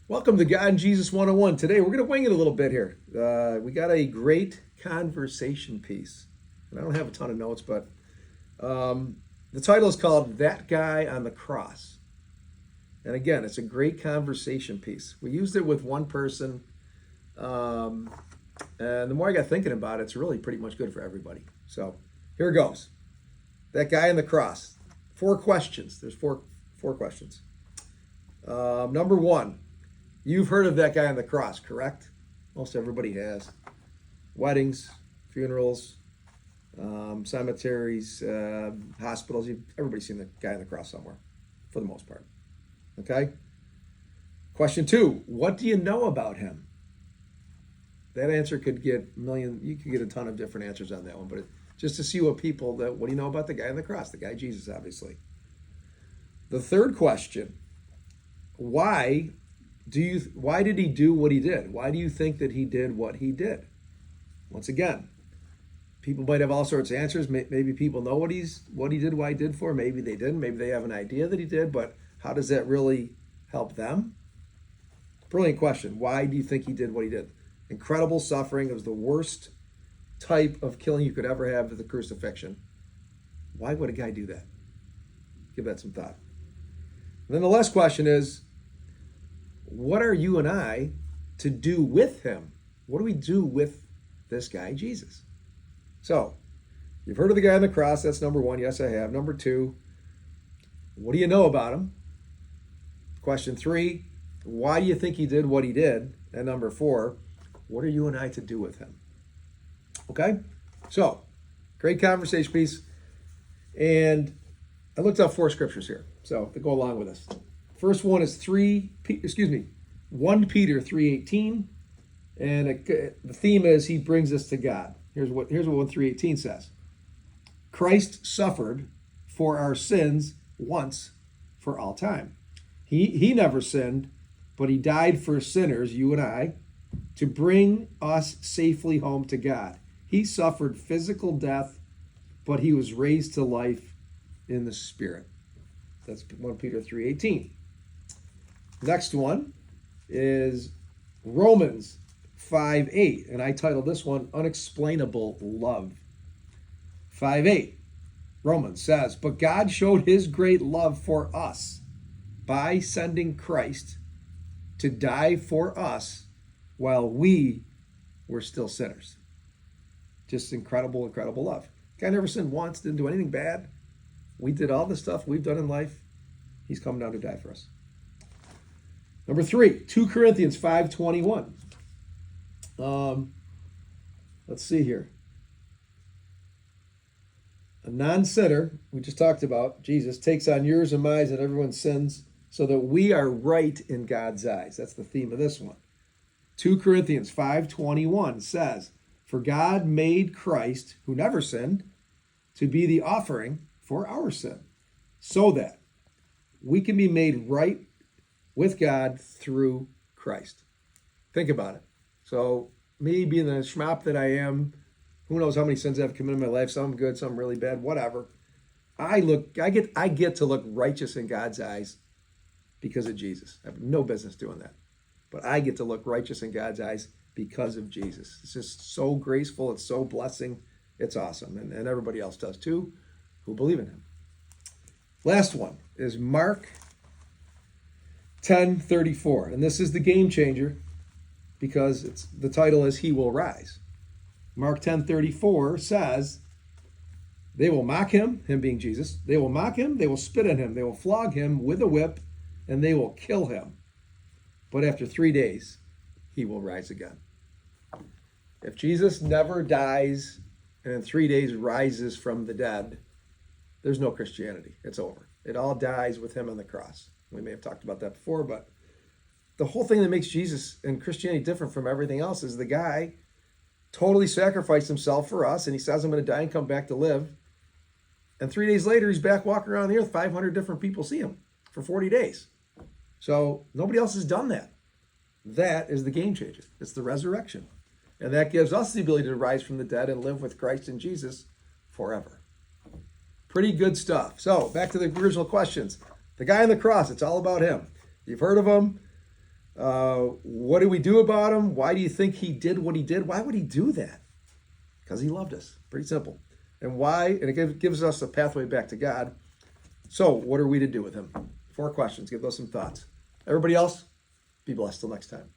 Welcome to God and Jesus 101. Today we're going to wing it a little bit here. We got a great conversation piece. And I don't have a ton of notes, but the title is called That Guy on the Cross. And again, it's a great conversation piece. We used it with one person, and the more I got thinking about it, it's really pretty much good for everybody. So here it goes. That Guy on the Cross. 4 questions. There's four questions. Number 1. You've heard of that guy on the cross, correct? Most everybody has. Weddings, funerals, cemeteries, hospitals. Everybody's seen the guy on the cross somewhere, for the most part. Okay? Question 2. What do you know about him? That answer could get you could get a ton of different answers on that one, but just to see what do you know about the guy on the cross? The guy Jesus, obviously. The third question. Why did he do what he did? Why do you think that he did what he did? Once again, people might have all sorts of answers. Maybe people know what he did, why he did for. Maybe they didn't. Maybe they have an idea that he did, but how does that really help them? Brilliant question. Why do you think he did what he did? Incredible suffering. It was the worst type of killing you could ever have, the crucifixion. Why would a guy do that? Give that some thought. And then the last question is, what are you and I to do with him? What do we do with this guy, Jesus? So, you've heard of the guy on the cross. That's number 1. Yes, I have. Number 2, what do you know about him? Question 3, why do you think he did what he did? And number 4, what are you and I to do with him? Okay? So, great conversation piece. And I looked up 4 scriptures here, so to go along with this. First one is 1 Peter 3:18, and the theme is he brings us to God. Here's what 1:3:18 says. Christ suffered for our sins once for all time. He never sinned, but he died for sinners, you and I, to bring us safely home to God. He suffered physical death, but he was raised to life in the Spirit. That's 1 Peter 3:18. Next one is Romans 5:8, and I titled this one Unexplainable Love. 5:8, Romans says, but God showed his great love for us by sending Christ to die for us while we were still sinners. Just incredible, incredible love. God never sinned once, didn't do anything bad. We did all the stuff we've done in life. He's come down to die for us. Number 3, 2 Corinthians 5:21. Let's see here. A non-sinner, we just talked about, Jesus, takes on yours and mine and everyone's sins so that we are right in God's eyes. That's the theme of this one. 2 Corinthians 5:21 says, for God made Christ, who never sinned, to be the offering for our sin, so that we can be made right with God through Christ. Think about it. So me being the schmop that I am, who knows how many sins I've committed in my life, some good, some really bad, whatever. I get to look righteous in God's eyes because of Jesus. I have no business doing that. But I get to look righteous in God's eyes because of Jesus. It's just so graceful, it's so blessing, it's awesome. And everybody else does too, who believe in him. Last one is Mark 10:34, and this is the game changer because the title is He Will Rise. Mark 10:34 says, they will mock him being Jesus, they will mock him, they will spit on him, they will flog him with a whip, and they will kill him. But after 3 days, he will rise again. If Jesus never dies and in 3 days rises from the dead, there's no Christianity. It's over. It all dies with him on the cross. We may have talked about that before, but the whole thing that makes Jesus and Christianity different from everything else is the guy totally sacrificed himself for us, and he says, I'm going to die and come back to live. And 3 days later, he's back walking around the earth. 500 different people see him for 40 days. So nobody else has done that. That is the game changer. It's the resurrection. And that gives us the ability to rise from the dead and live with Christ and Jesus forever. Pretty good stuff. So back to the original questions. The guy on the cross, it's all about him. You've heard of him. What do we do about him? Why do you think he did what he did? Why would he do that? Because he loved us. Pretty simple. And why? And it gives us a pathway back to God. So, what are we to do with him? 4 questions. Give those some thoughts. Everybody else, be blessed. Till next time.